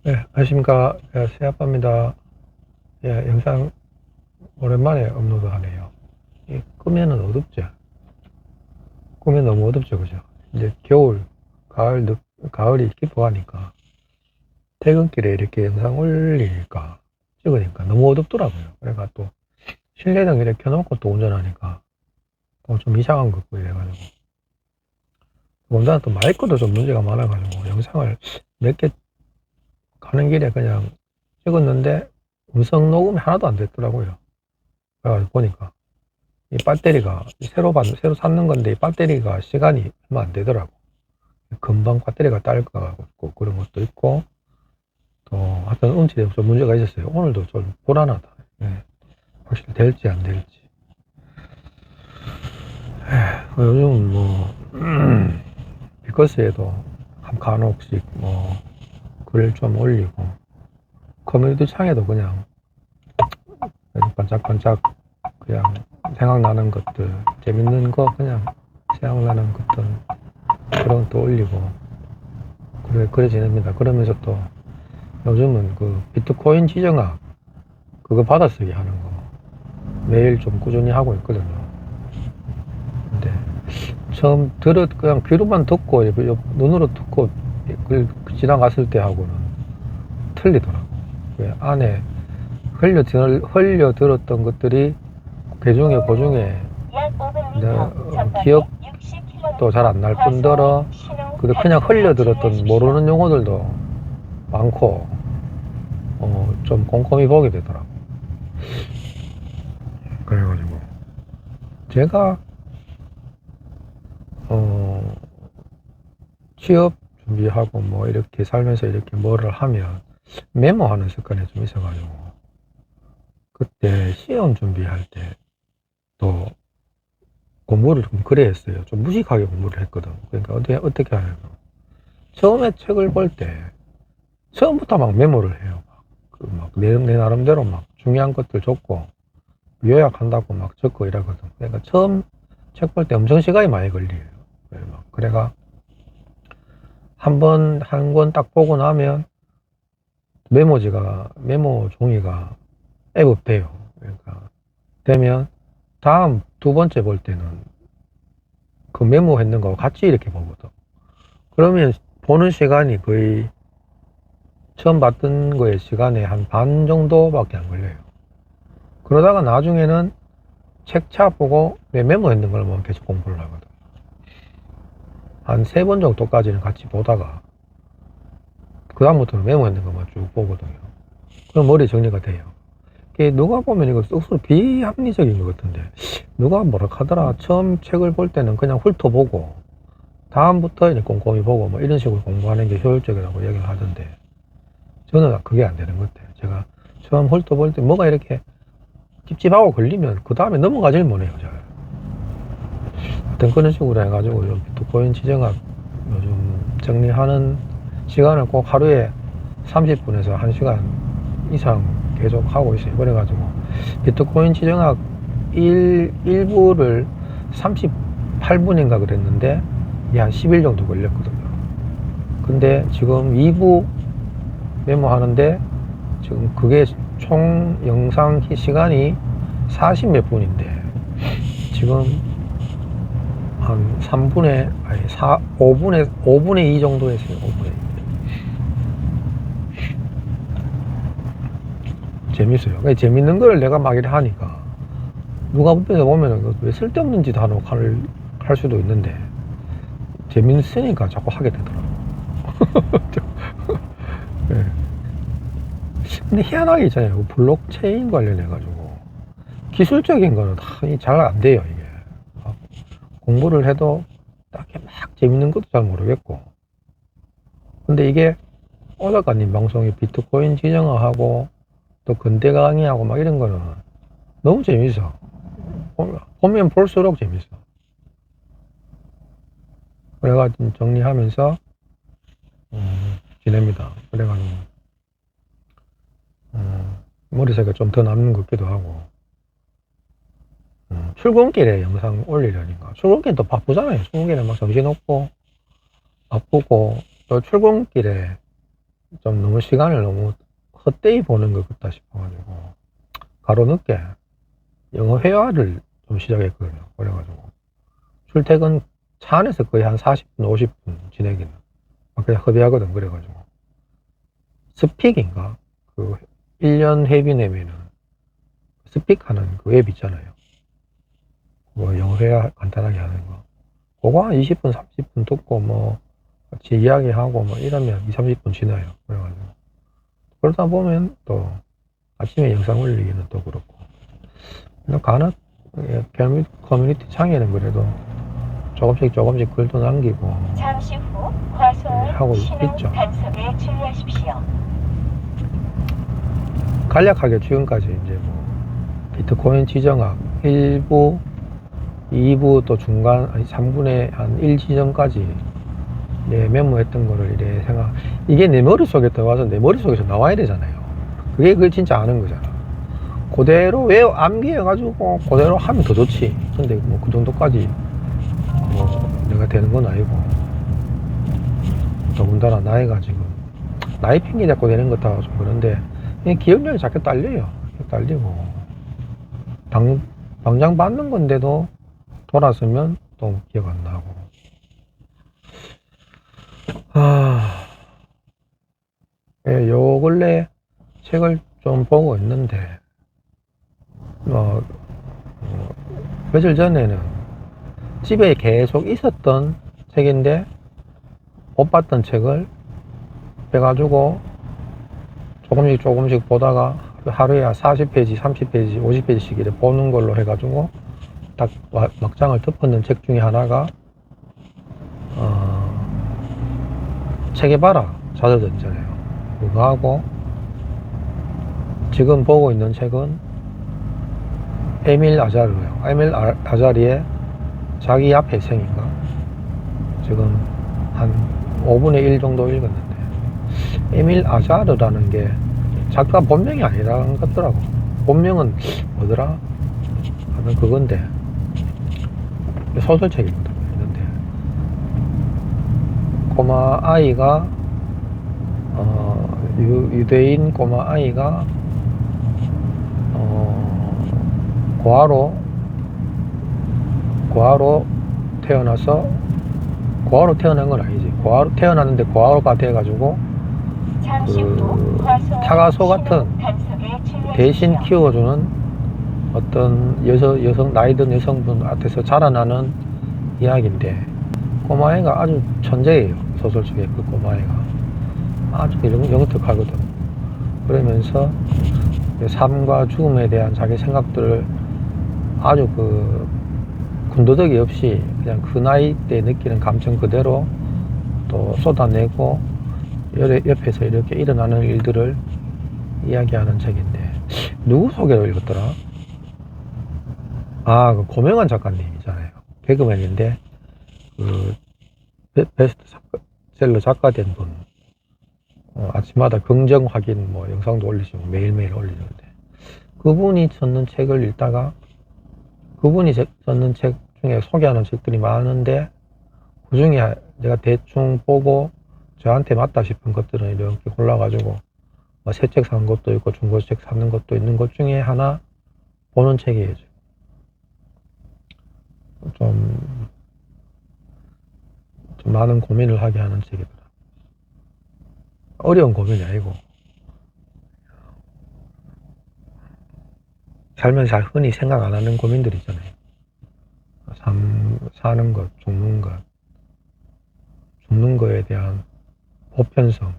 네, 안녕하십니까. 새아빠입니다. 예, 영상 오랜만에 업로드 하네요. 끄면은 어둡죠? 끄면 너무 어둡죠, 그죠? 이제 겨울, 가을이 깊어가니까 퇴근길에 이렇게 영상 올리니까, 찍으니까 너무 어둡더라고요. 그래가 또 실내등 이렇게 켜놓고 또 운전하니까 또 좀 이상한 거 같고 이래가지고. 더군다나 또 마이크도 좀 문제가 많아가지고 영상을 몇 개 가는 길에 그냥 찍었는데 음성 녹음이 하나도 안 됐더라고요. 그래가지고 보니까 이 배터리가 새로 샀는 건데 이 배터리가 시간이 얼마 안 되더라고. 금방 배터리가 딸 것 같고 그런 것도 있고 또 하여튼 음질에 좀 문제가 있었어요. 오늘도 좀 불안하다. 예, 확실히 될지 안 될지. 요즘 뭐 비커스에도 간혹씩 뭐 글 좀 올리고 커뮤니티 창에도 그냥 반짝반짝 그냥 생각나는 것들 재밌는 거 그냥 생각나는 것들 그런 것도 올리고 그래 지냅니다. 그러면서 또 요즘은 그 비트코인 지정학 그거 받아쓰기 하는 거 매일 좀 꾸준히 하고 있거든요. 근데 처음 그냥 귀로만 듣고 눈으로 듣고 지나갔을 때 하고는 틀리더라고. 왜 안에 흘려 들었던 것들이 그중에 기억도 잘 안 날 뿐더러 그냥 흘려 들었던 모르는 용어들도 많고 좀 꼼꼼히 보게 되더라고. 그래가지고 제가 취업 준비하고 뭐 이렇게 살면서 이렇게 뭐를 하면 메모하는 습관이 좀 있어가지고 그때 시험 준비할 때 또 공부를 좀 그래 했어요. 좀 무식하게 공부를 했거든. 그러니까 어떻게 하냐면 처음에 책을 볼 때 처음부터 막 메모를 해요. 내 나름대로 막 중요한 것들 적고 요약한다고 막 적고 이러거든. 그러니까 처음 책 볼 때 엄청 시간이 많이 걸려요. 그래가 한 권 딱 보고 나면 메모 종이가 애급돼요. 그러니까 되면 다음 두 번째 볼 때는 그 메모했는 거와 같이 이렇게 보거든. 그러면 보는 시간이 거의 처음 봤던 거의 시간에 한 반 정도밖에 안 걸려요. 그러다가 나중에는 책차 보고 내 메모했는 걸만 계속 공부를 하거든. 한 세 번 정도까지는 같이 보다가 그 다음부터는 메모했는 것만 쭉 보거든요. 그럼 머리 정리가 돼요. 누가 보면 이거 쑥쑥 비합리적인 것 같은데 누가 뭐라 하더라. 처음 책을 볼 때는 그냥 훑어보고 다음부터 이제 꼼꼼히 보고 뭐 이런 식으로 공부하는 게 효율적이라고 얘기를 하던데 저는 그게 안 되는 것 같아요. 제가 처음 훑어볼 때 뭐가 이렇게 찝찝하고 걸리면 그 다음에 넘어가질 못해요. 잘. 하여튼 그런 식으로 해가지고 비트코인 지정학 요즘 정리하는 시간을 꼭 하루에 30분에서 1시간 이상 계속 하고 있어요. 그래가지고 비트코인 지정학 1부를 38분인가 그랬는데 이게 한 10일 정도 걸렸거든요. 근데 지금 2부 메모하는데 지금 그게 총 영상 시간이 40 몇 분인데 지금 한 3분의 아니 5분의 2 정도 했어요. 5분의 2. 재밌어요. 재밌는 걸 내가 막 이렇게 하니까 누가 보면은 왜 쓸데없는 짓 하노 할 수도 있는데 재밌으니까 자꾸 하게 되더라고. 네. 근데 희한하게 있잖아요. 블록체인 관련해가지고 기술적인 거는 잘 안 돼요. 이게 공부를 해도 딱히 막 재밌는 것도 잘 모르겠고. 근데 이게 오 작가님 방송에 비트코인 지정화하고 또 근대 강의하고 막 이런 거는 너무 재밌어. 보면 볼수록 재밌어. 그래가지고 정리하면서 지냅니다. 그래가지고 머리색이 좀 더 남는 것 같기도 하고 출근길에 영상 올리려니까 출근길 또 바쁘잖아요. 출근길에 막 정신없고 바쁘고 또 출근길에 좀 너무 시간을 너무 헛되이 보는 것 같다 싶어가지고 가로 늦게 영어 회화를 좀 시작했거든요. 그래가지고 출퇴근 차 안에서 거의 한 40분, 50분 지내기는 그냥 허비하거든. 그래가지고 스픽인가? 그 1년 회비 내면은 스픽하는 그 앱 있잖아요. 뭐 영어 회화 간단하게 하는 거. 그거 한 20분, 30분 듣고 뭐 같이 이야기하고 뭐 이러면 2, 30분 지나요. 그래가지고 그러다 보면 또 아침에 영상 올리기는 또 그렇고 간혹 커뮤니티 창에는 그래도 조금씩 글도 남기고 잠시 후 과속 하고 신호 있죠. 단속에 주의하십시오. 간략하게 지금까지 이제 뭐 비트코인 지정학 1부, 2부 또 중간 3분의 한 1 지정까지 메모했던 거를 이래 생각, 이게 내 머릿속에 들어와서 내 머릿속에서 나와야 되잖아요. 그게 그 진짜 아는 거잖아. 그대로 암기해가지고 그대로 하면 더 좋지. 근데 뭐 그 정도까지 뭐 내가 되는 건 아니고, 더군다나 나이가 지금 나이 핑계 잡고 되는 것 같아서 좀 그런데 기억력이 자꾸 딸려요. 딸리고 당장 받는 건데도 돌아서면 또 기억 안 나고. 요 근래 책을 좀 보고 있는데 며칠 전에는 집에 계속 있었던 책인데 못 봤던 책을 해가지고 조금씩 보다가 하루에 40페이지, 30페이지, 50페이지씩 이렇게 보는 걸로 해가지고 딱 막장을 덮었는 책 중에 하나가 책에 봐라 자서전이잖아요. 그거 하고 지금 보고 있는 책은 에밀 아자르예요. 에밀 아자르의 자기 앞에 생인가 지금 한 5분의 1 정도 읽었는데, 에밀 아자르라는 게 작가 본명이 아니라는 것 같더라고. 본명은 뭐더라 하는 그건데 소설책이거든. 있는데 꼬마 아이가 유대인 꼬마 아이가 고아로 태어나서, 고아로 태어난 건 아니지. 고아로 태어났는데 고아로가 돼가지고 그 타가소 같은 대신 키워주는 어떤 여성 나이든 여성분한테서 자라나는 이야기인데, 꼬마애가 아주 천재예요. 소설 속에 그 꼬마애가 아주 영특하거든. 그러면서 삶과 죽음에 대한 자기 생각들을 아주 군더더기 없이 그냥 그 나이 때 느끼는 감정 그대로 또 쏟아내고 옆에서 이렇게 일어나는 일들을 이야기하는 책인데, 누구 소개로 읽었더라? 그 고명환 작가님이잖아요. 개그맨인데 베스트셀러 작가 된 분. 아침마다 긍정 확인 뭐 영상도 올리시고 매일매일 올리는데, 그분이 썼는 책을 읽다가 그분이 썼는 책 중에 소개하는 책들이 많은데 그 중에 내가 대충 보고 저한테 맞다 싶은 것들은 이렇게 골라가지고 새 책 사는 것도 있고 중고책 사는 것도 있는 것 중에 하나 보는 책이에요. 좀 많은 고민을 하게 하는 책이더라. 어려운 고민이 아니고 살면서 잘 흔히 생각 안 하는 고민들 있잖아요. 사는 것, 죽는 거에 대한 보편성.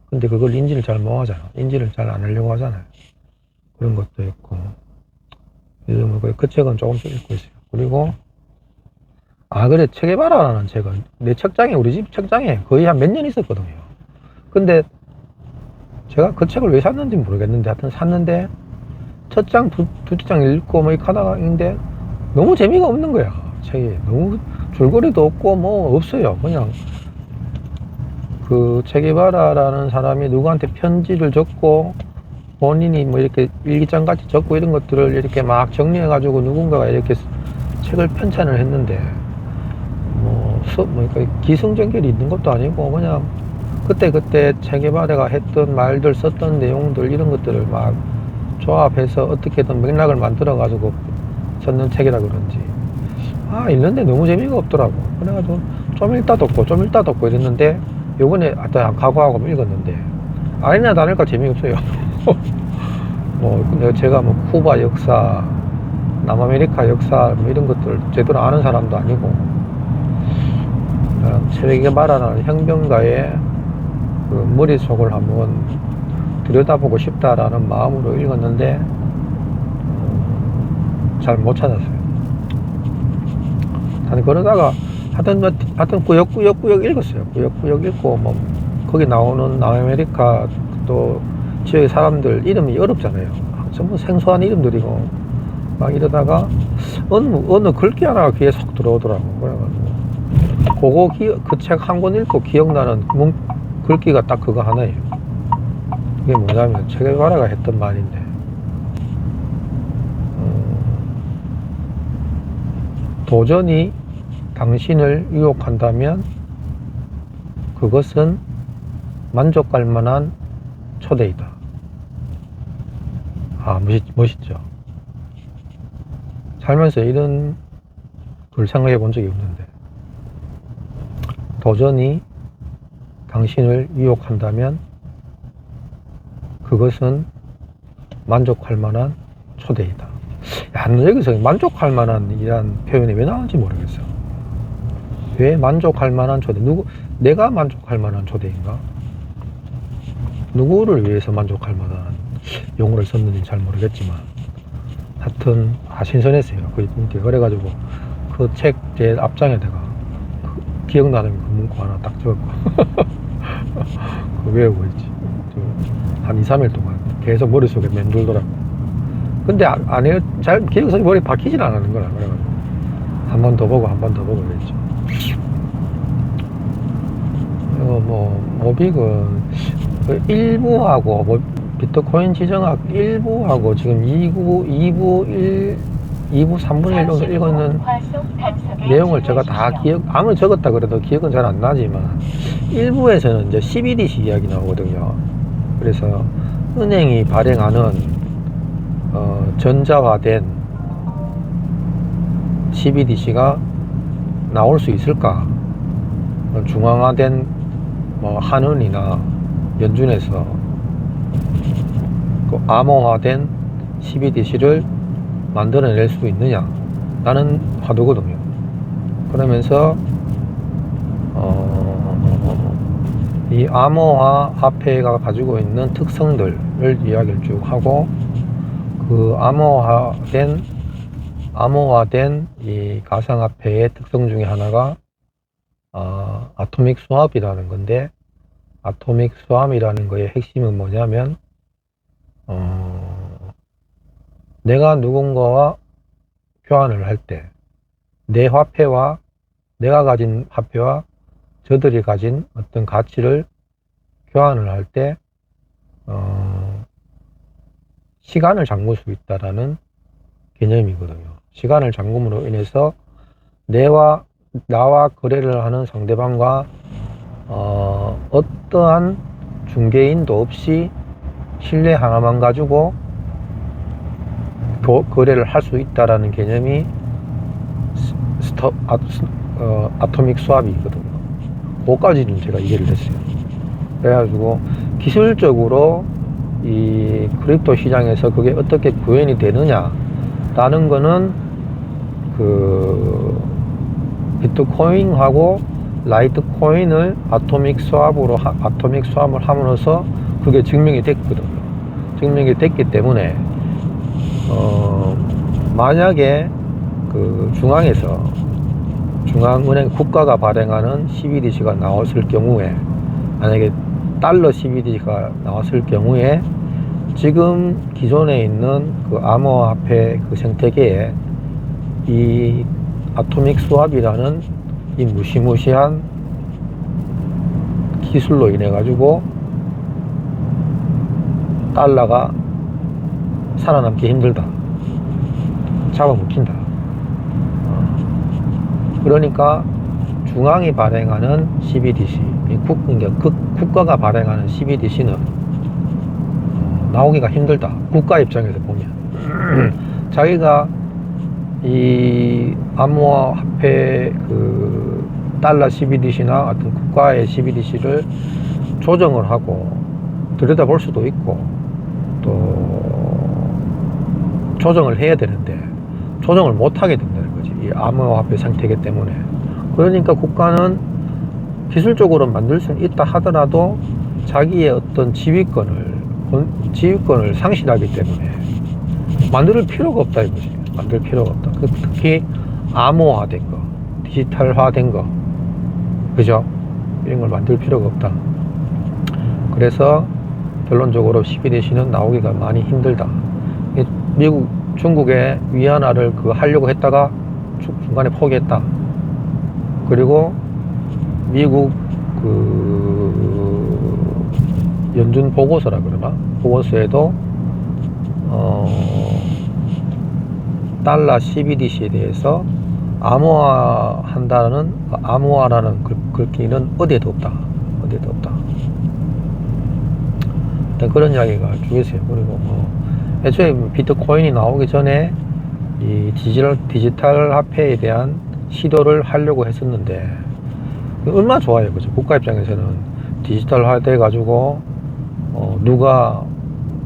근데 그걸 인지를 잘 못 하잖아. 인지를 잘 안 하려고 하잖아요. 그런 것도 있고. 요즘 그 책은 조금씩 읽고 있어요. 그리고 그래, 책에 봐라라는 책은 내 책장에, 우리 집 책장에 거의 한 몇 년 있었거든요. 근데 제가 그 책을 왜 샀는지 모르겠는데 하여튼 샀는데 첫 장, 두째 장 읽고 뭐 이렇게 하다가 있는데 너무 재미가 없는 거야. 책이 너무 줄거리도 없고 뭐 없어요. 그냥 그 체게바라라는 사람이 누구한테 편지를 적고 본인이 뭐 이렇게 일기장 같이 적고 이런 것들을 이렇게 막 정리해 가지고 누군가가 이렇게 책을 편찬을 했는데 뭐 기승전결이 있는 것도 아니고 그냥 그때 체게바라가 했던 말들, 썼던 내용들, 이런 것들을 막 조합해서 어떻게든 맥락을 만들어 가지고 썼는 책이라 그런지 읽는데 너무 재미가 없더라고. 그래가지고 좀 읽다 덮고 이랬는데 요번에 하여튼 각오하고 읽었는데 아니나 다를까 재미없어요. 제가 쿠바 역사, 남아메리카 역사 이런 것들 제대로 아는 사람도 아니고 체게바라라는 혁명가의 그 머릿속을 한번 들여다보고 싶다라는 마음으로 읽었는데 잘 못 찾았어요. 그러다가 하여튼 꾸역꾸역 읽었어요. 꾸역꾸역 읽고 거기 나오는 남아메리카 또 지역의 사람들 이름이 어렵잖아요. 전부 생소한 이름들이고 막 이러다가 어느 글귀 하나가 귀에 쏙 들어오더라고. 그래가지고 그 책 한 권 읽고 기억나는 글귀가 딱 그거 하나예요. 그게 뭐냐면 체게바라가 했던 말인데 도전이 당신을 유혹한다면 그것은 만족할 만한 초대이다. 멋있죠. 살면서 이런 걸 생각해 본 적이 없는데 도전이 당신을 유혹한다면 그것은 만족할 만한 초대이다. 여기서 만족할 만한 이란 표현이 왜 나오는지 모르겠어. 왜 만족할 만한 초대? 내가 만족할 만한 초대인가? 누구를 위해서 만족할 만한 용어를 썼는지 잘 모르겠지만 하여튼 신선했어요. 그래가지고 그 책 제일 앞장에다가 기억나는 그 문구 하나 딱 적었고 그거 외우고 있지. 한 2, 3일 동안 계속 머릿속에 맴돌더라고. 근데 잘 기억서 머리에 박히진 않는 거라. 그래가지고 한 번 더 보고 그랬죠. 모빅은 일부하고 비트코인 지정학 일부하고 지금 2부 3분의 1 정도 읽었는 내용을 제가 다 아무리 적었다 그래도 기억은 잘 안 나지만 일부에서는 이제 CBDC 이야기 나오거든요. 그래서 은행이 발행하는 전자화된 CBDC가 나올 수 있을까? 중앙화된 한은이나 연준에서 그 암호화된 CBDC를 만들어낼 수 있느냐? 라는 화두거든요. 그러면서 이 암호화 화폐가 가지고 있는 특성들을 이야기를 쭉 하고 그 암호화된 이 가상화폐의 특성 중에 하나가 아토믹 스왑이라는 건데 아토믹 스왑이라는 거의 핵심은 뭐냐면 내가 누군가와 교환을 할 때 내 화폐와 내가 가진 화폐와 저들이 가진 어떤 가치를 교환을 할 때 시간을 잠글 수 있다라는 개념이거든요. 시간을 잠금으로 인해서 나와 거래를 하는 상대방과 어떠한 중개인도 없이 신뢰 하나만 가지고 거래를 할 수 있다라는 개념이 아토믹 스왑이거든요. 그거까지는 제가 이해를 했어요. 그래가지고 기술적으로 이 크립토 시장에서 그게 어떻게 구현이 되느냐라는 거는 그 비트코인하고 라이트코인을 아토믹 스왑을 함으로써 그게 증명이 됐거든요. 증명이 됐기 때문에 만약에 그 중앙은행 국가가 발행하는 CBDC가 나왔을 경우에 만약에 달러 CBDC가 나왔을 경우에 지금 기존에 있는 그 암호화폐 그 생태계에 이 아토믹 스왑이라는 이 무시무시한 기술로 인해 가지고 달러가 살아남기 힘들다. 잡아먹힌다. 그러니까 중앙이 발행하는 CBDC, 국가가 발행하는 CBDC는 나오기가 힘들다. 국가 입장에서 보면 자기가 이 암호화폐 그 달러 CBDC나 어떤 국가의 CBDC를 조정을 하고 들여다볼 수도 있고 또 조정을 해야 되는데 조정을 못하게 된다는 거지. 이 암호화폐 상태이기 때문에. 그러니까 국가는 기술적으로 만들 수는 있다 하더라도 자기의 어떤 지휘권을 상실하기 때문에 만들 필요가 없다 이거지. 만들 필요가 없다. 특히 암호화된 거, 디지털화된 거, 그죠? 이런 걸 만들 필요가 없다. 그래서 결론적으로 CBDC는 나오기가 많이 힘들다. 중국의 위안화를 하려고 했다가 중간에 포기했다. 그리고 미국 연준 보고서라 그러나? 보고서에도 달러 CBDC에 대해서 암호화라는 글귀는 어디에도 없다. 어디에도 없다. 그런 이야기가 쭉 있어요. 그리고 애초에 비트코인이 나오기 전에 이 디지털 화폐에 대한 시도를 하려고 했었는데 얼마나 좋아요, 그죠? 국가 입장에서는 디지털화 돼 가지고 누가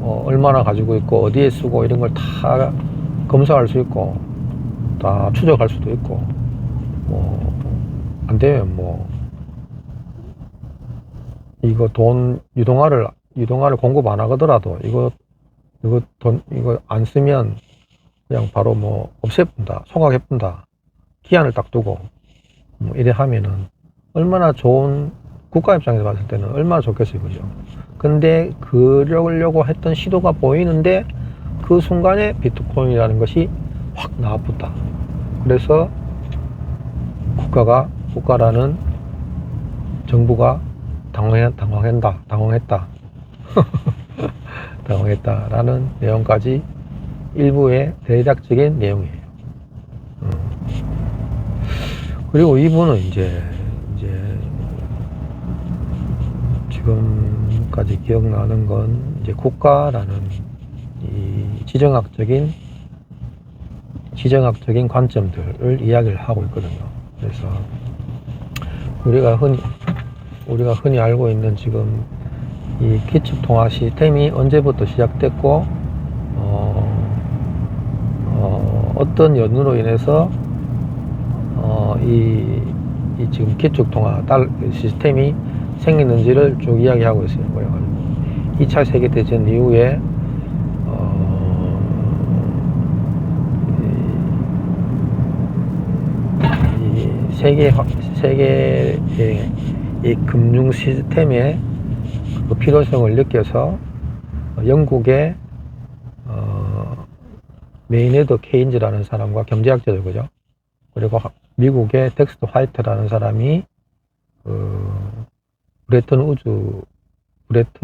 얼마나 가지고 있고 어디에 쓰고 이런 걸 다 검사할 수 있고 다 추적할 수도 있고 안 되면 이거 돈 유동화를 공급 안 하더라도 이거 안 쓰면 그냥 바로 없애뿐다, 소각해뿐다, 기한을 딱 두고 이래 하면은 얼마나 좋은, 국가 입장에서 봤을 때는 얼마나 좋겠어요, 그죠? 근데 그러려고 했던 시도가 보이는데 그 순간에 비트코인이라는 것이 확 나와붙다. 그래서 국가라는 정부가 당황했다. 당황했다라는 내용까지 일부의 대략적인 내용이에요. 그리고 이분은 이제 지금까지 기억나는 건 이제 국가라는 이 지정학적인 관점들을 이야기를 하고 있거든요. 그래서 우리가 흔히 알고 있는 지금 이 기축통화 시스템이 언제부터 시작됐고 어떤 연유로 인해서 이 지금 기축통화 시스템이 생기는지를 쭉 이야기하고 있어요. 그래가지고 2차 세계대전 이후에 이 세계의 이 금융 시스템의 그 필요성을 느껴서 영국의 메이네드 케인즈라는 사람과 경제학자죠, 그죠? 그리고 미국의 덱스터 화이트라는 사람이 브레튼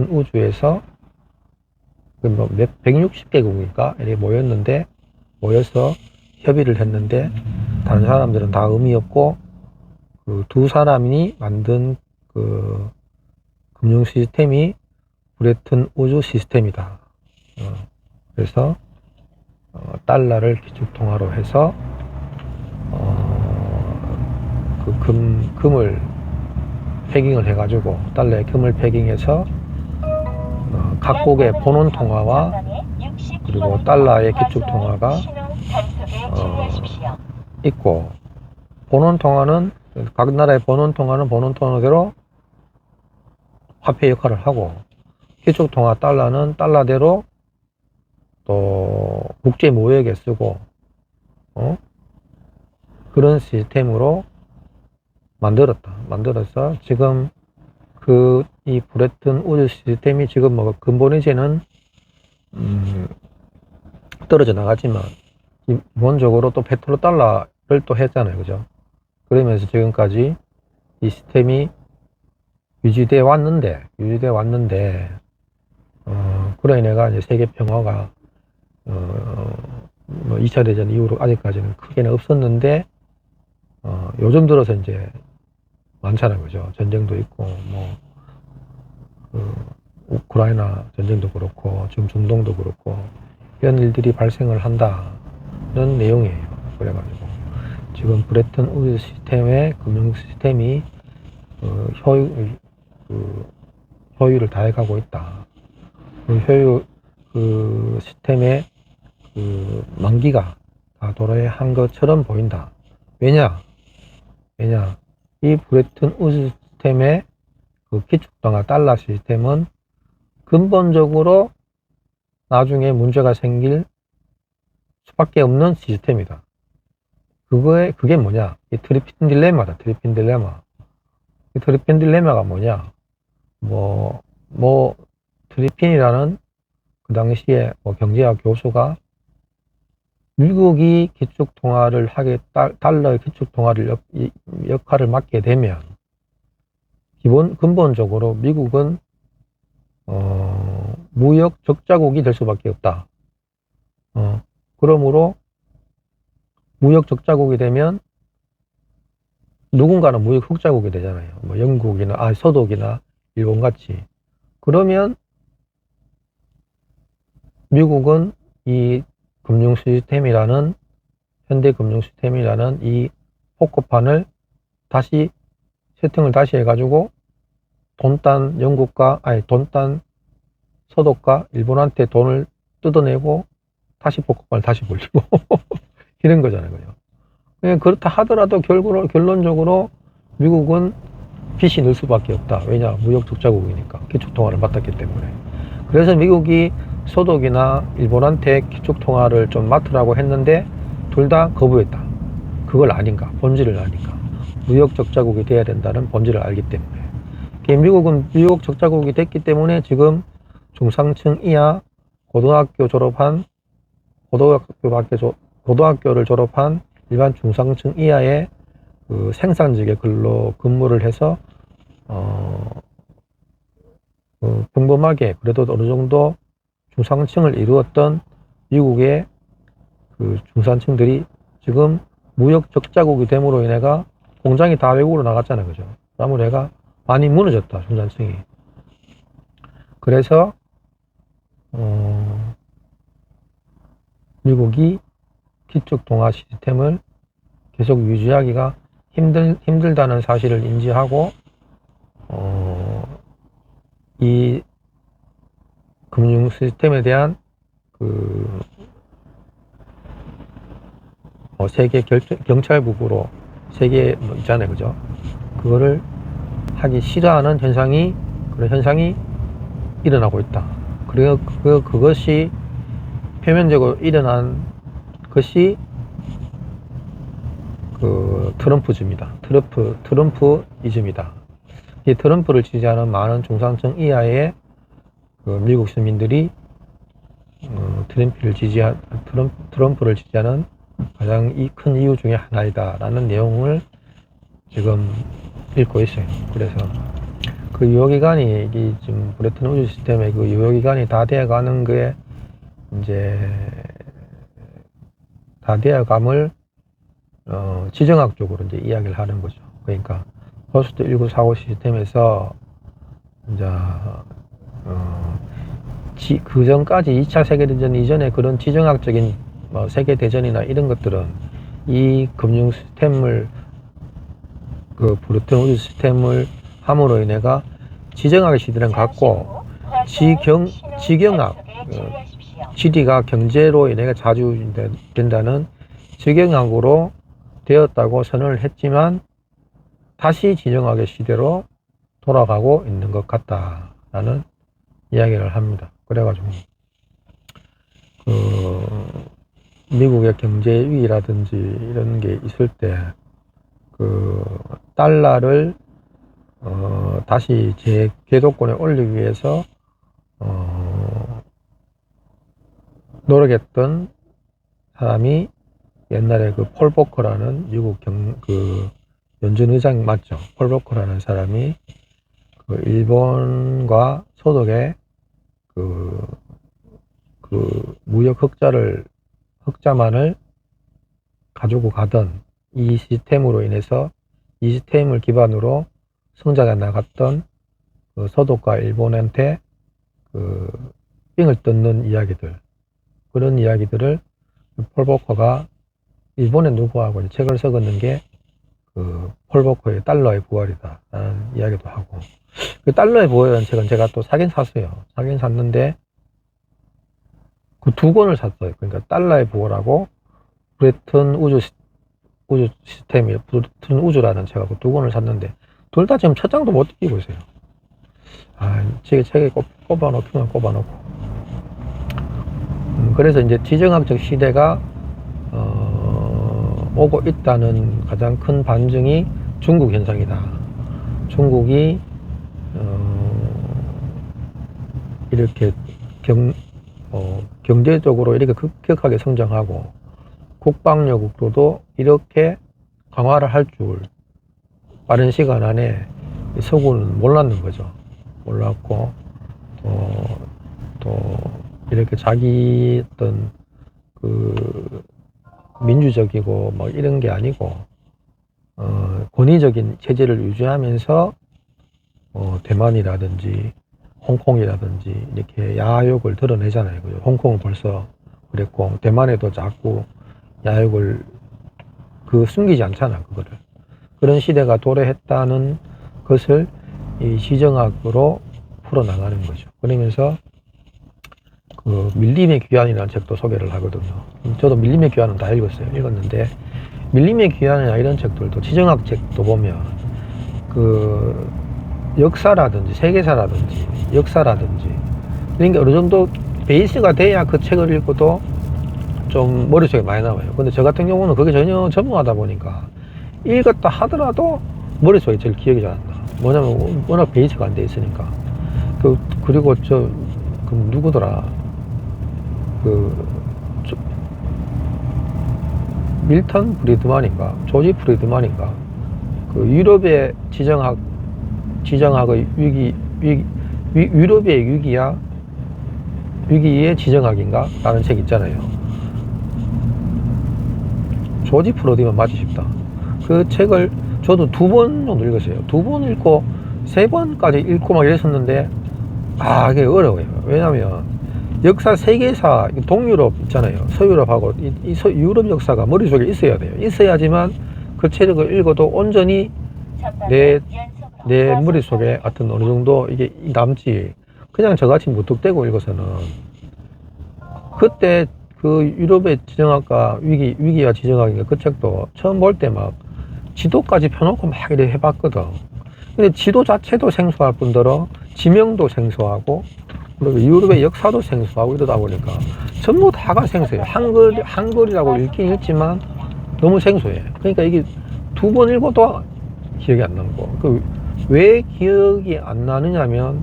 우주에서 160개국인가 이렇게 모여서 협의를 했는데 다른 사람들은 다 의미 없고 그 두 사람이 만든 그 금융 시스템이 브레튼 우주 시스템이다. 그래서 달러를 기축통화로 해서 그 금을 패깅을 해가지고 달러에 금을 패깅해서 각국의 본원 통화와 그리고 달러의 기축 통화가 있고, 본원 통화는 각 나라의 본원 통화는 본원 통화대로 화폐 역할을 하고, 기축 통화 달러는 달러대로 또 국제 무역에 쓰고 그런 시스템으로 만들어서 지금 이 브레튼 우주 시스템이 지금 근본이제는 떨어져 나가지만 기본적으로 또 페트로 달러를 또 했잖아요, 그죠? 그러면서 지금까지 이 시스템이 유지돼 왔는데 그로 인해가 이제 세계 평화가 2차 대전 이후로 아직까지는 크게는 없었는데 요즘 들어서 이제 많잖아요, 그죠? 전쟁도 있고 우크라이나 전쟁도 그렇고 지금 중동도 그렇고 이런 일들이 발생을 한다는 내용이에요. 그래가지고 지금 브레튼 우드 시스템의 금융 시스템이 효율을 다해가고 있다. 그 시스템의 만기가 다 도래한 것처럼 보인다. 왜냐? 이 브레튼 우드 시스템의 기축통화 달러 시스템은 근본적으로 나중에 문제가 생길 수밖에 없는 시스템이다. 그게 뭐냐? 이 트리핀 딜레마다, 트리핀 딜레마. 이 트리핀 딜레마가 뭐냐? 트리핀이라는 그 당시에 경제학 교수가 미국이 기축통화를 달러의 기축통화를 역할을 맡게 되면 근본적으로 미국은 무역 적자국이 될 수밖에 없다. 그러므로 무역 적자국이 되면 누군가는 무역 흑자국이 되잖아요. 영국이나 서독이나 일본 같이. 그러면 미국은 이 금융 시스템이라는 현대 금융 시스템이라는 이 포커판을 다시 세팅을 다시 해가지고 돈딴 서독과 일본한테 돈을 뜯어내고 다시 포커판을 다시 벌리고 이런 거잖아요. 그렇다 하더라도 결론적으로 미국은 빚이 늘 수밖에 없다. 왜냐? 무역 적자국이니까 기축통화를 맡았기 때문에. 그래서 미국이 서독이나 일본한테 기축통화를 좀 맡으라고 했는데 둘 다 거부했다. 그걸 아닌가? 본질을 아니까. 무역 적자국이 돼야 된다는 본질을 알기 때문에. 미국은 무역 적자국이 됐기 때문에 지금 중상층 이하 고등학교를 졸업한 일반 중상층 이하의 생산직에 근무를 해서 평범하게 그래도 어느 정도 중상층을 이루었던 미국의 중산층들이 지금 무역 적자국이 됨으로 인해가 공장이 다 외국으로 나갔잖아요. 그죠? 그러므로 얘가 많이 무너졌다. 중산층이. 그래서 미국이 기축통화 시스템을 계속 유지하기가 힘들다는 사실을 인지하고 이 금융 시스템에 대한 세계 경찰국으로 세계 있잖아요. 그죠? 그거를 하기 싫어하는 그런 현상이 일어나고 있다. 그리고 그것이 표면적으로 일어난 것이 트럼프즘이다. 트럼프이즘이다. 이 트럼프를 지지하는 많은 중산층 이하의 미국 시민들이 트럼프를 지지하는 가장 큰 이유 중에 하나이다라는 내용을 지금 읽고 있어요. 그래서 그 유효기간이 지금 브레튼 우드 시스템의 그 유효기간이 다 되어가는 게 이제 다 되어감을 지정학적으로 이제 이야기를 하는 거죠. 그러니까 포스트 1945 시스템에서 이제 그 전까지 2차 세계대전 이전에 그런 지정학적인 세계대전이나 이런 것들은 이 금융 시스템을 브레튼 우드 시스템을 함으로 인해가 지정학의 시대는 갔고 지경학 지리가 경제로 인해 좌지우지된다는 지경학으로 되었다고 선언을 했지만 다시 지정학의 시대로 돌아가고 있는 것 같다라는 이야기를 합니다. 그래가지고 미국의 경제 위기라든지 이런 게 있을 때 달러를 다시 재궤도권에 올리기 위해서 노력했던 사람이 옛날에 폴 보커라는 미국 연준 의장 맞죠? 폴 보커라는 사람이 일본과 소독의 무역 흑자만을 가지고 가던 이 시스템으로 인해서 이 시스템을 기반으로 성장해 나갔던 그 서독과 일본한테 그 삥을 뜯는 이야기들, 그런 이야기들을 폴보커가 일본의 누구하고 책을 썩었는 게 그 폴보커의 달러의 부활이다 라는 이야기도 하고, 그 달러의 부활이라는 책은 제가 또 사긴 샀어요. 사긴 샀는데 그 두 권을 샀어요. 그러니까 달러의 부활하고 브레튼 우주 시스템이, 브레튼 우주라는 책하고 두 권을 샀는데 둘 다 지금 첫 장도 못 띄고 있어요. 책에 꼽아놓기만 꼽아놓고. 그래서 이제 지정학적 시대가 오고 있다는 가장 큰 반증이 중국 현상이다. 중국이 이렇게 경제적으로 이렇게 급격하게 성장하고 국방력으로도 이렇게 강화를 할 줄 빠른 시간 안에 서구는 몰랐는 거죠. 몰랐고 또 이렇게 자기 어떤 그 민주적이고 뭐 이런 게 아니고 권위적인 체제를 유지하면서 대만이라든지 홍콩이라든지 이렇게 야욕을 드러내잖아요. 홍콩은 벌써 그랬고 대만에도 자꾸 야욕을 숨기지 않잖아. 그거를. 그런 시대가 도래했다는 것을 이 시정학으로 풀어나가는 거죠. 그러면서 그 밀림의 귀환이라는 책도 소개를 하거든요. 저도 밀림의 귀환은 다 읽었는데 밀림의 귀환이나 이런 책들도 지정학 책도 보면 그 역사라든지 세계사라든지 역사라든지 이런 게 어느 정도 베이스가 돼야 그 책을 읽어도 좀 머릿속에 많이 남아요. 근데 저 같은 경우는 그게 전혀 전무하다 보니까 읽었다 하더라도 머릿속에 제일 기억이 잘 안 나. 뭐냐면 워낙 베이스가 안 돼 있으니까. 그리고 누구더라. 밀턴 프리드만인가? 조지 프리드만인가? 그 유럽의 지정학의 유럽의 위기의 지정학인가? 라는 책 있잖아요. 조지 프리드만 맞지 싶다. 그 책을 저도 2번 정도 읽었어요. 2번 읽고 3번까지 읽고 막 이랬었는데 그게 어려워요. 왜냐면 역사 세계사 동유럽 있잖아요. 서유럽하고 유럽 역사가 머릿속에 있어야 돼요. 있어야지만 그 책을 읽어도 온전히 내 머릿속에 하여튼 어느 정도 이게 남지. 그냥 저같이 무턱대고 읽어서는 그때 그 유럽의 지정학과 위기와 지정학인가 그 책도 처음 볼 때 막 지도까지 펴놓고 막 이렇게 해봤거든. 근데 지도 자체도 생소할 뿐더러 지명도 생소하고 그리고 유럽의 역사도 생소하고 이러다 보니까 전부 다가 생소해요. 한글이라고 읽긴 읽지만 너무 생소해. 그러니까 이게 2번 읽어도 기억이 안 나고. 왜 기억이 안 나느냐면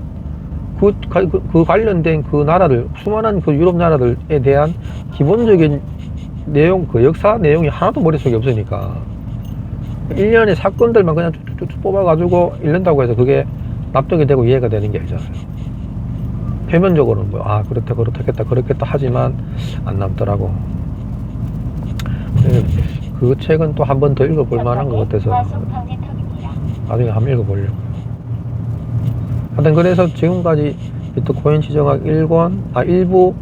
그 관련된 그 나라들, 수많은 그 유럽 나라들에 대한 기본적인 내용, 그 역사 내용이 하나도 머릿속에 없으니까 1년의 사건들만 그냥 쭉쭉 뽑아가지고 읽는다고 해서 그게 납득이 되고 이해가 되는 게 아니잖아요. 표면적으로는 그렇겠다 하지만 안 남더라고. 그 책은 또 한 번 더 읽어볼 만한 것 같아서 나중에 한번 읽어보려고요. 하여튼 그래서 지금까지 비트코인 지정학 1권, 1부,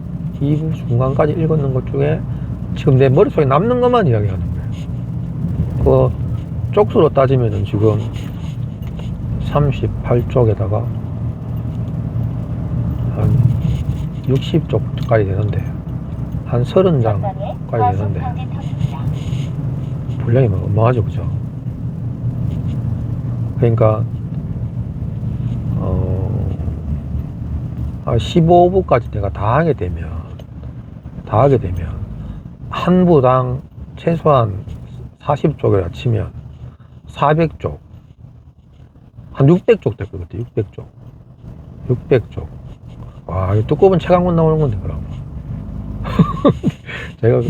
2부 중간까지 읽었는 것 중에 지금 내 머릿속에 남는 것만 이야기하는 거예요. 쪽수로 따지면은 지금 38쪽에다가 한 60쪽까지 되는데 한 30장까지 되는데 분량이 어마어마하죠. 그죠? 그러니까 15부까지 내가 다 하게 되면 한 부당 최소한 40쪽이라 치면 400쪽 한 600쪽 될 것 같아. 600쪽. 와, 이 두꺼운 책 한 권 나오는 건데, 그럼. 제가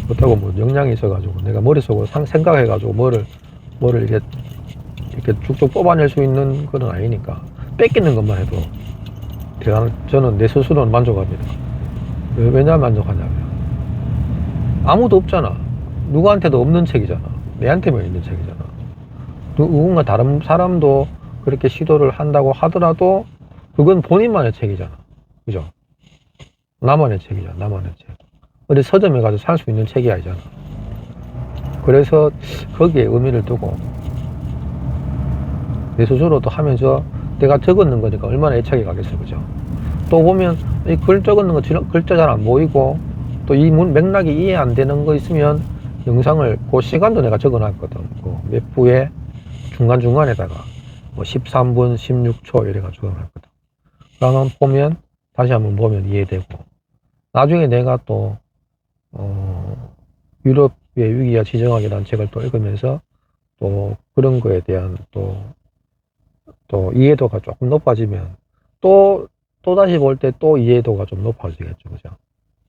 그렇다고 뭐 역량이 있어가지고, 내가 머릿속으로 생각해가지고 뭐를 이렇게 쭉쭉 뽑아낼 수 있는 건 아니니까. 뺏기는 것만 해도 저는 내 스스로는 만족합니다. 왜냐 만족하냐면, 아무도 없잖아. 누구한테도 없는 책이잖아. 내한테만 있는 책이잖아. 누군가 다른 사람도 그렇게 시도를 한다고 하더라도 그건 본인만의 책이잖아. 그죠? 나만의 책이잖아. 나만의 책. 어디 서점에 가서 살 수 있는 책이 아니잖아. 그래서 거기에 의미를 두고 내 스스로도 하면서 내가 적었는 거니까 얼마나 애착이 가겠어. 그죠? 또 보면 이 글 적었는 거 글자 잘 안 보이고 또 이 맥락이 이해 안 되는 거 있으면 영상을 그 시간도 내가 적어 놨거든. 그 몇 부에 중간중간에다가 뭐 13분 16초 이래가지고 적어 놨거든. 그러면 보면 다시 한번 보면 이해되고 나중에 내가 또 유럽의 위기와 지정학이라는 책을 또 읽으면서 또 그런 거에 대한 또 이해도가 조금 높아지면 또 다시 볼 때 또 이해도가 좀 높아지겠죠. 그죠?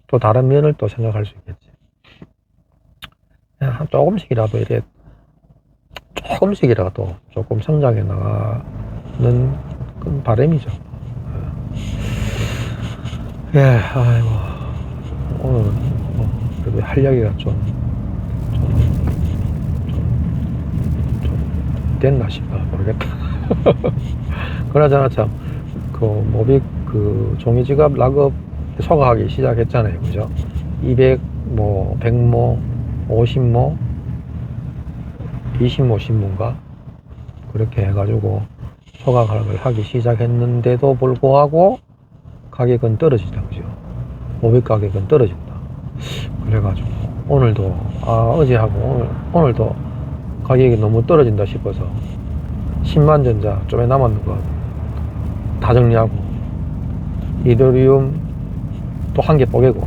또 다른 면을 또 생각할 수 있겠지. 그냥 조금씩이라도 이래, 조금씩이라도 조금 성장해 나가는 그런 바람이죠. 예, 아이고. 오늘 그래도 할 이야기가 좀 됐나 싶어. 모르겠다. 그나저나 참, 모빅 종이지갑 락업 소각하기 시작했잖아요. 그죠? 200모, 100모, 50모, 20모 신문가 그렇게 해가지고 소각을 하기 시작했는데도 불구하고 가격은 떨어지다. 그죠? 모빅 가격은 떨어진다. 그래가지고 오늘도 어제하고 오늘도 가격이 너무 떨어진다 싶어서 10만 전자 좀에 남았는 거 다 정리하고 이더리움 또 한 개 뽀개고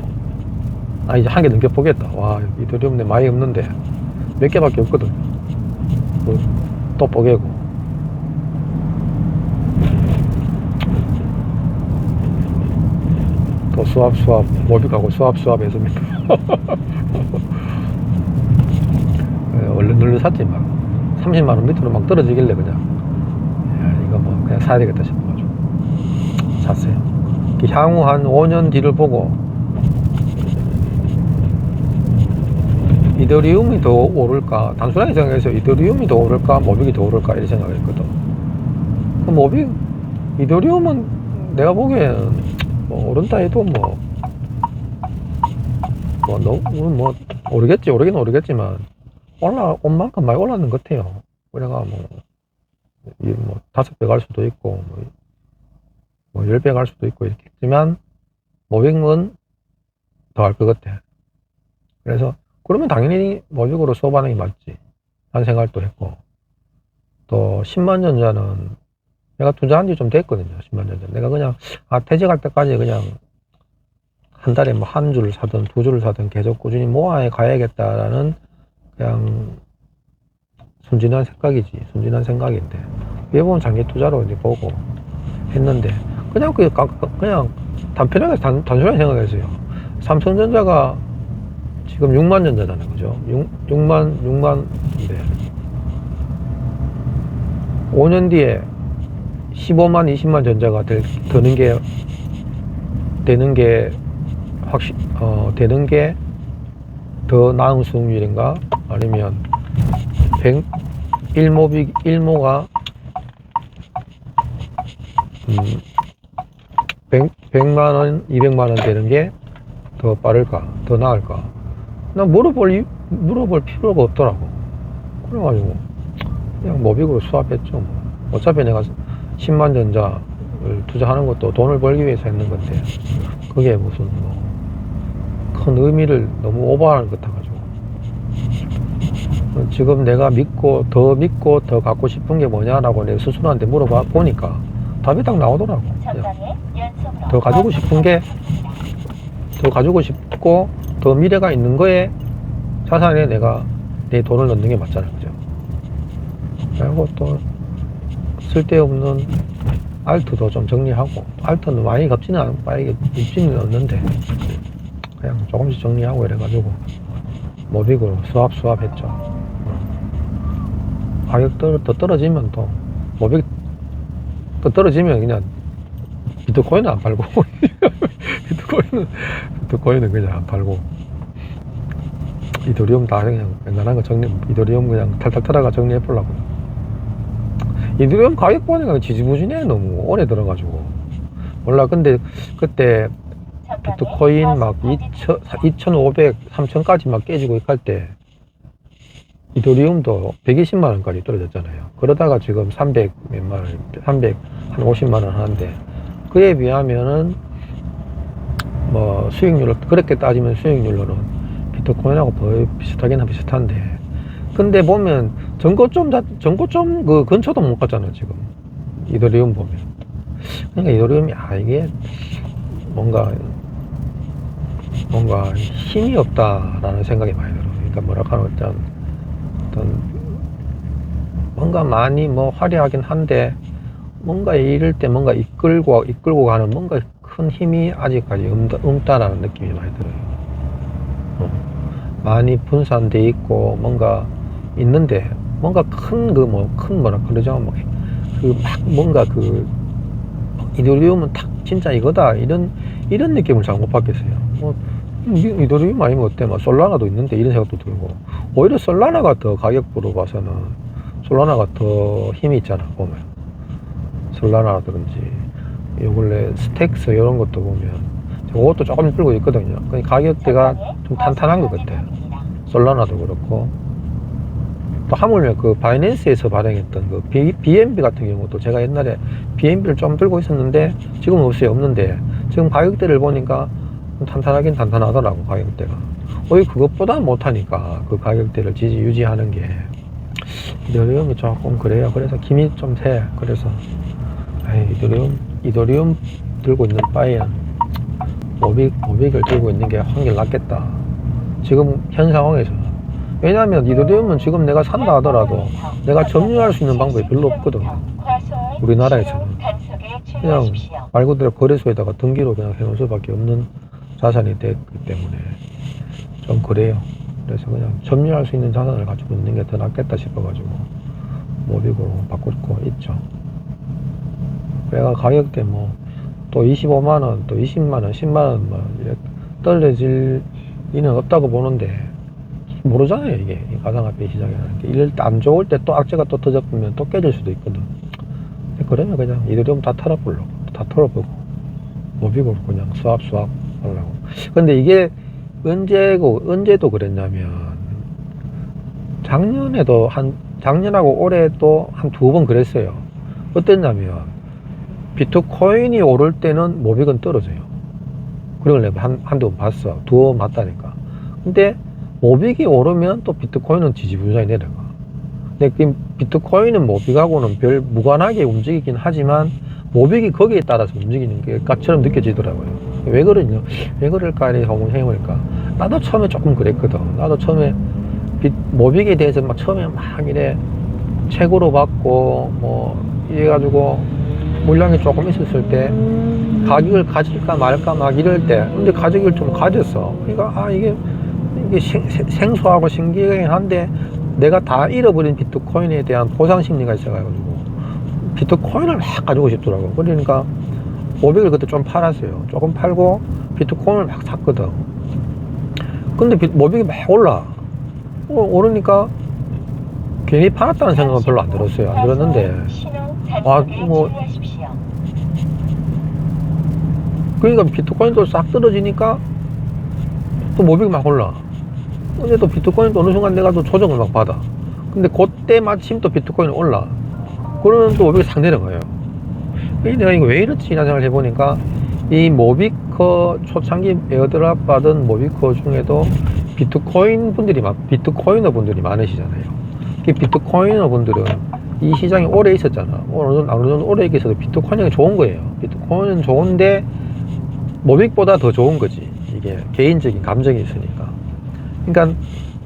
이제 한 개 넘게 뽀겠다. 와, 이더리움 내 많이 없는데 몇 개밖에 없거든. 또 뽀개고 또 수압 모빅하고 수압 했습니다. 얼른 눌러 샀지. 막 30만원 밑으로 막 떨어지길래 그냥 이거 뭐 그냥 사야 되겠다 싶어가지고 샀어요. 향후 한 5년 뒤를 보고 이더리움이 더 오를까, 단순하게 생각해서 이더리움이 더 오를까 모빅이 더 오를까 이렇게 생각했거든. 그 모빅 이더리움은 내가 보기에는 뭐 오른다 해도 오르긴 오르겠지만 올라온 만큼 많이 올랐는 것 같아요. 그래가 5배 갈 수도 있고 10배 갈 수도 있고 이렇게 했지만 모빅은 더 할 것 같아. 그래서 그러면 당연히 모빅으로 수업 반응이 맞지 라는 생각도 했고, 또 10만 전자는 내가 투자한 지 좀 됐거든요. 10만 전자 내가 그냥 퇴직할 때까지 그냥 한 달에 한 줄을 사든 두 줄을 사든 계속 꾸준히 모아야 가야겠다라는 그냥 순진한 생각인데 위에 보면 장기 투자로 이제 보고 했는데 그냥 단편하게 단순하게 생각했어요. 삼성전자가 지금 6만 전자잖아요. 그죠? 6만인데 5년 뒤에 15만 20만 전자가 되는 게 더 나은 수익률인가? 아니면 1모가 100만원, 200만원 되는 게 더 빠를까? 더 나을까? 난 물어볼 필요가 없더라고. 그래가지고 그냥 모빅으로 수합했죠. 어차피 내가 10만 전자를 투자하는 것도 돈을 벌기 위해서 했는 건데 그게 무슨 큰 의미를 너무 오버하는 것 같아가지고 지금 내가 믿고 더 갖고 싶은 게 뭐냐라고 내 스스로한테 물어봐 보니까 답이 딱 나오더라고. 더 가지고 싶고 더 미래가 있는 거에 자산에 내가 내 돈을 넣는 게 맞잖아. 그죠? 그리고 또 쓸데없는 알트도 좀 정리하고, 알트는 많이 겹지는 않는데 그냥 조금씩 정리하고 이래가지고 모빅으로 수합했죠. 가격 더 떨어지면 또 모빅 또 떨어지면 그냥 비트코인은 안 팔고 비트코인은 그냥 안 팔고 이더리움 다 그냥 웬만한 거 이더리움 그냥 탈탈 털어가 정리해 보려고. 이더리움 가격 보니까 지지부진해. 너무 오래 들어가지고. 몰라. 근데 그때 비트코인 막 2,500, 3,000까지 막 깨지고 할 때 이더리움도 120만 원까지 떨어졌잖아요. 그러다가 지금 300 몇만 원, 300, 한 50만 원 하는데, 그에 비하면은 뭐 수익률로, 그렇게 따지면 수익률로는 비트코인하고 거의 비슷하긴 비슷한데, 근데 보면 전고점 그 근처도 못 갔잖아요, 지금. 이더리움 보면. 그러니까 이더리움이, 이게 뭔가 힘이 없다라는 생각이 많이 들어요. 그러니까 뭐랄까, 어떤 뭔가 많이 뭐 화려하긴 한데, 뭔가 이럴 때 뭔가 이끌고 가는 뭔가 큰 힘이 아직까지 없다라는 느낌이 많이 들어요. 많이 분산돼 있고 뭔가 있는데, 뭔가 큰 뭐라 그러죠, 뭔가 이더리움은 탁 진짜 이거다, 이런 느낌을 잘 못 받겠어요. 뭐 이더리움 아니면 어때, 뭐 솔라나도 있는데, 이런 생각도 들고. 오히려 솔라나가 더, 가격으로 봐서는 솔라나가 더 힘이 있잖아, 보면. 솔라나라든지 요 근래 스택스 이런 것도 보면 그것도 조금 끌고 있거든요. 가격대가 좀 탄탄한 것 같아요. 솔라나도 그렇고, 또 하물며 그 바이낸스에서 발행했던 그 BNB 같은 경우도, 제가 옛날에 BNB를 좀 들고 있었는데 지금은 없는데, 지금 가격대를 보니까 탄탄하긴 탄탄하더라고, 가격대가. 오히려 그것보다 못하니까 그 가격대를 유지하는 게 이더리움이 조금 그래요. 그래서 김이 좀 새. 그래서 이더리움 들고 있는 바에는 모빅을 들고 있는 게 확률 낫겠다, 지금 현 상황에서는. 왜냐하면 이더리움은 지금 내가 산다 하더라도 내가 점유할 수 있는 방법이 별로 없거든요, 우리나라에서는. 그냥 말 그대로 거래소에다가 등기로 그냥 해놓을 수밖에 없는 자산이 됐기 때문에 좀 그래요. 그래서 그냥 점유할 수 있는 자산을 가지고 있는 게 더 낫겠다 싶어가지고 모빅으로 바꾸고 있죠. 내가 가격대 또 25만원, 또 20만원, 10만원 이렇게 떨어질 리는 없다고 보는데, 모르잖아요, 이게. 가상화폐 시장이라는 게. 이럴 때 안 좋을 때 또 악재가 또 터졌으면 또 깨질 수도 있거든. 그러면 그냥 이더리움 다 털어보고 모빅으로 그냥 수합 하려고. 근데 이게 언제도 그랬냐면, 작년하고 올해 또 한 2번 그랬어요. 어땠냐면, 비트코인이 오를 때는 모빅은 떨어져요. 그걸 내가 한두 번 봤어. 2번 봤다니까. 근데 모빅이 오르면 또 비트코인은 지지부진하게 내려가. 근데 그 비트코인은 모빅하고는 별 무관하게 움직이긴 하지만, 모빅이 거기에 따라서 움직이는 것처럼 느껴지더라고요. 왜 그럴까 이렇게 생각해보니까, 나도 처음에 조금 그랬거든. 나도 처음에 모빅에 대해서 처음에 이래 책으로 받고 이래가지고 물량이 조금 있었을 때 가격을 가질까 말까 이럴 때, 근데 가격을 좀 가졌어. 그러니까 이게 생소하고 신기하긴 한데, 내가 다 잃어버린 비트코인에 대한 보상 심리가 있어가지고 비트코인을 가지고 싶더라고. 그러니까 모빅을 그때 좀 팔았어요. 조금 팔고 비트코인을 샀거든. 근데 모빅이 오르니까 괜히 팔았다는 생각은 별로 안 들었어요. 안 들었는데, 그러니까 비트코인도 싹 떨어지니까 또 모빅이 올라. 근데 또 비트코인도 어느 순간 내가 또 조정을 받아. 근데 그때 마침 또 비트코인이 올라. 그러면 또 모빅이 싹 내려가요. 내가 이거 왜 이렇지? 이런 생각을 해보니까, 이 모비커 초창기 에어드랍 받은 모비커 중에도 비트코이너 분들이 많으시잖아요. 비트코이너 분들은 이 시장에 오래 있었잖아. 어느 정도 오래 있어서 비트코인이 좋은 거예요. 비트코인은 좋은데 모빅보다 더 좋은 거지. 이게 개인적인 감정이 있으니까. 그러니까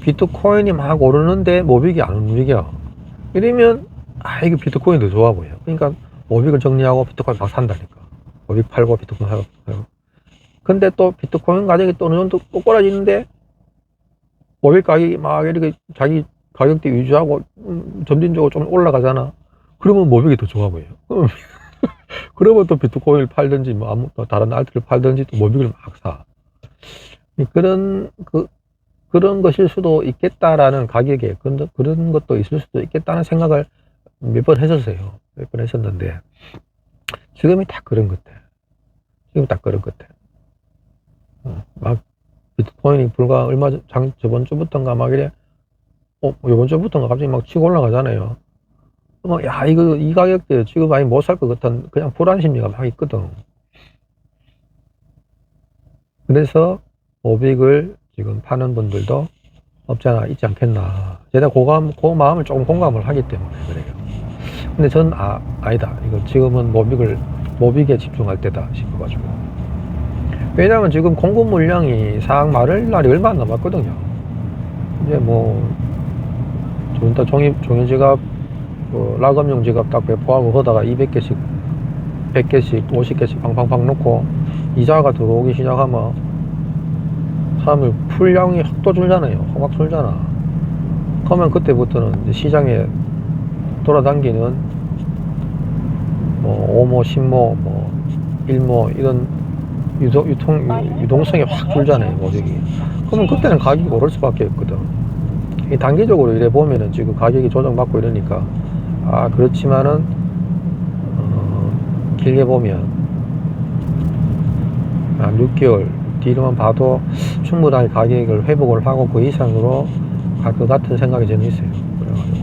비트코인이 오르는데 모빅이 안 움직여. 이러면 이거 비트코인이 더 좋아 보여. 그러니까 모빅을 정리하고 비트코인 산다니까. 모빅 팔고 비트코인 사고. 근데 또 비트코인 가격이 또 어느 정도 꼬꾸라지는데, 모빅 가격이 이렇게 자기 가격대 유지하고 점진적으로 좀 올라가잖아. 그러면 모빅이 더 좋아 보여. 그러면 또 비트코인을 팔든지 다른 알트를 팔든지 또 모빅을 사. 그런 것일 수도 있겠다라는 가격에 그런 것도 있을 수도 있겠다는 생각을 몇 번 했었어요. 몇 번 했었는데, 지금이 딱 그런 것 같아. 지금 딱 그런 것 같아. 막, 비트코인이 불과 얼마 저번 주부터인가 막 이래, 요번 주부터인가 갑자기 막 치고 올라가잖아요. 막, 야, 이 가격대 지금 아니 못 살 것 같은 그냥 불안 심리가 막 있거든. 그래서, 모빅을 지금 파는 분들도 있지 않겠나. 제가 그 마음을 조금 공감을 하기 때문에 그래요. 근데 전, 아니다. 이거 지금은 모빅에 집중할 때다 싶어가지고. 왜냐면 지금 공급 물량이 상 마를 날이 얼마 안 남았거든요. 이제 뭐, 다 종이 지갑, 라금용 지갑 딱 배포하고 하다가 200개씩, 100개씩, 50개씩 팡팡팡 놓고, 이자가 들어오기 시작하면, 사람들 풀량이 확 또 줄잖아요. 확 줄잖아. 그러면 그때부터는 이제 시장에 돌아다니는, 뭐, 5모, 10모, 뭐, 1모, 이런 유동성이 확 줄잖아요, 모델이. 그러면 그때는 가격이 오를 수밖에 없거든. 단기적으로 이래 보면은 지금 가격이 조정받고 이러니까, 그렇지만은, 길게 보면, 한 6개월 뒤로만 봐도 충분하게 가격을 회복을 하고 그 이상으로 갈 것 같은 생각이 저는 있어요. 그래가지고.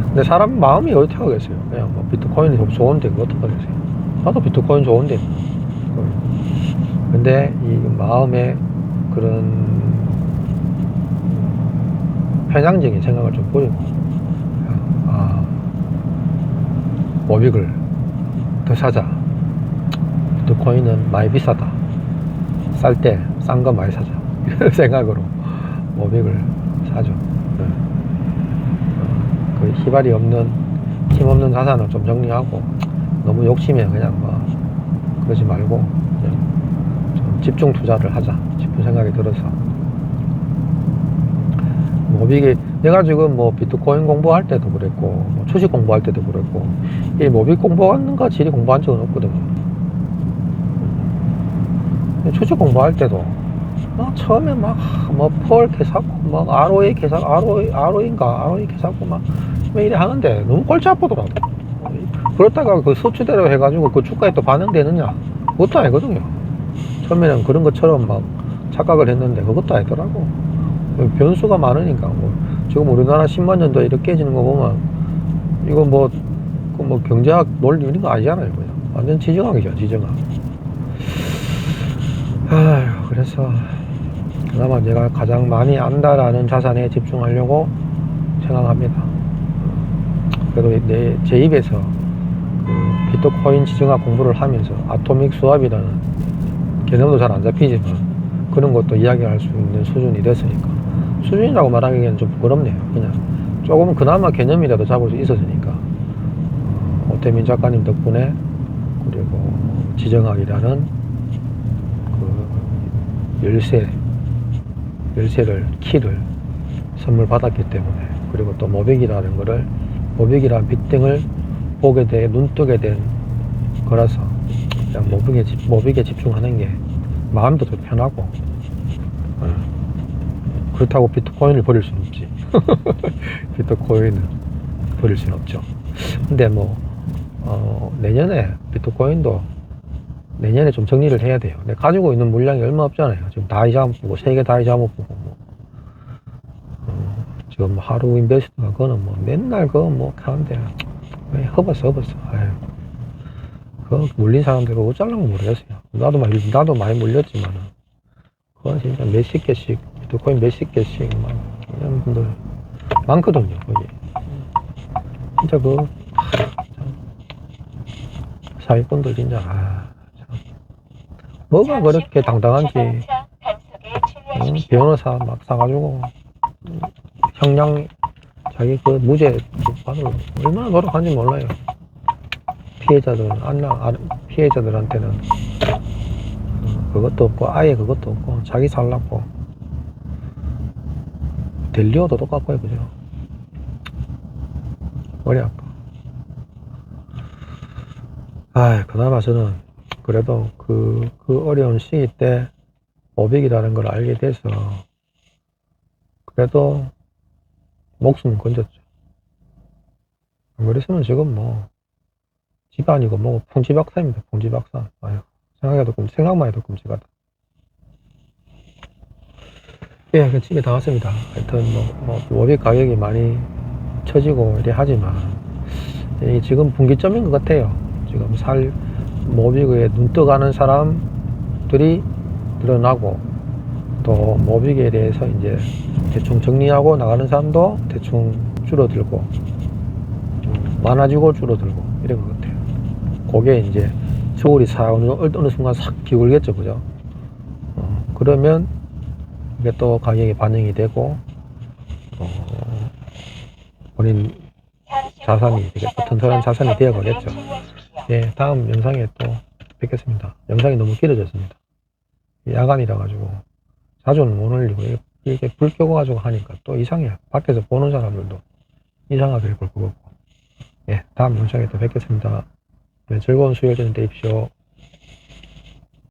근데 사람 마음이 어떻게 하겠어요? 그냥 뭐 비트코인이 좋은데 그거 어떻게 하겠어요? 나도 비트코인 좋은데. 근데 이 마음에 그런 편향적인 생각을 좀 버리고, 모빅을 더 사자. 비트코인은 많이 비싸다. 쌀 때 싼 거 많이 사자. 이런 생각으로 모빅을 사죠. 그 희발이 없는, 힘없는 자산을 좀 정리하고, 너무 욕심에 그냥 뭐, 그러지 말고, 그냥 좀 집중 투자를 하자 싶은 생각이 들어서. 모빅이, 내가 지금 뭐 비트코인 공부할 때도 그랬고, 뭐 주식 공부할 때도 그랬고, 이 모빅 공부하는 거 질이 공부한 적은 없거든요. 주식 공부할 때도, 처음에 펄 개사고, ROA 개사고, ROE인가? 개사고, 이래 하는데, 너무 골치 아프더라고. 그렇다가 그 수치대로 해가지고 그 주가에 또 반영되느냐? 그것도 아니거든요. 처음에는 그런 것처럼 착각을 했는데, 그것도 아니더라고. 변수가 많으니까, 지금 우리나라 10만 년 더 이렇게 깨지는 거 보면, 이거 경제학 논리 이런 거 아니잖아요, 그냥. 완전 지정학이죠, 지정학. 그래서, 그나마 내가 가장 많이 안다라는 자산에 집중하려고 생각합니다. 그래도 제 입에서 그 비트코인 지정학 공부를 하면서 아토믹 수압이라는 개념도 잘 안 잡히지만 그런 것도 이야기할 수 있는 수준이 됐으니까, 수준이라고 말하기에는 좀 부끄럽네요. 그냥 조금은 그나마 개념이라도 잡을 수 있었으니까, 오태민 작가님 덕분에, 그리고 지정학이라는 그 키를 선물 받았기 때문에, 그리고 또 모빅이라는 빅등을 눈뜨게 된 거라서, 그냥 모빅에 집중하는 게 마음도 더 편하고, 그렇다고 비트코인을 버릴 수는 없지. 비트코인을 버릴 수는 없죠. 근데 내년에 비트코인도 내년에 좀 정리를 해야 돼요. 근데 가지고 있는 물량이 얼마 없잖아요. 지금 다이자 한번 보고, 세계 다이자 한번 보고, 지금 하루 인베스트가 그거는 맨날 하는데, 허봤어. 아유. 물린 사람들은 어쩌려고 모르겠어요. 나도 많이 물렸지만은, 그건 진짜 몇십 개씩, 비트코인 몇십 개씩, 이런 분들 많거든요, 거기. 진짜 사기꾼들 진짜, 뭐가 그렇게 당당한지, 변호사 사가지고, 형량, 자기 무죄 받으러 얼마나 노력하는지 몰라요. 피해자들한테는 그것도 없고, 아예 그것도 없고, 자기 살라고. 델리오도 똑같고요, 그죠? 머리 아파. 그나마 저는 그래도 그 어려운 시기 때 고백이라는 걸 알게 돼서 그래도 목숨을 건졌죠. 안 그랬으면 지금 뭐 집안이고 뭐 풍지박산입니다. 풍지박산. 아유, 생각만 해도 끔찍하다. 예, 그 집에 다 왔습니다. 하여튼 뭐 워빅 가격이 많이 처지고 이래 하지만 이 지금 분기점인 것 같아요. 지금 모빅에 눈 떠가는 사람들이 늘어나고 또 모빅에 대해서 이제 대충 정리하고 나가는 사람도 대충 줄어들고 많아지고 줄어들고 이런 것 같아요. 그게 이제 서울이 어느 순간 싹 비울겠죠, 그죠? 그러면 이게 또 가격이 반영이 되고 본인 자산이 되겠죠. 튼튼한 자산이 되어가겠죠. 예, 다음 영상에 또 뵙겠습니다. 영상이 너무 길어졌습니다. 야간이라 가지고 자주는 못 올리고 이렇게 불 켜가지고 하니까 또 이상해요. 밖에서 보는 사람들도 이상하게 볼 것 같고. 예, 다음 영상에 또 뵙겠습니다. 네, 즐거운 수요일 저녁 되십시오.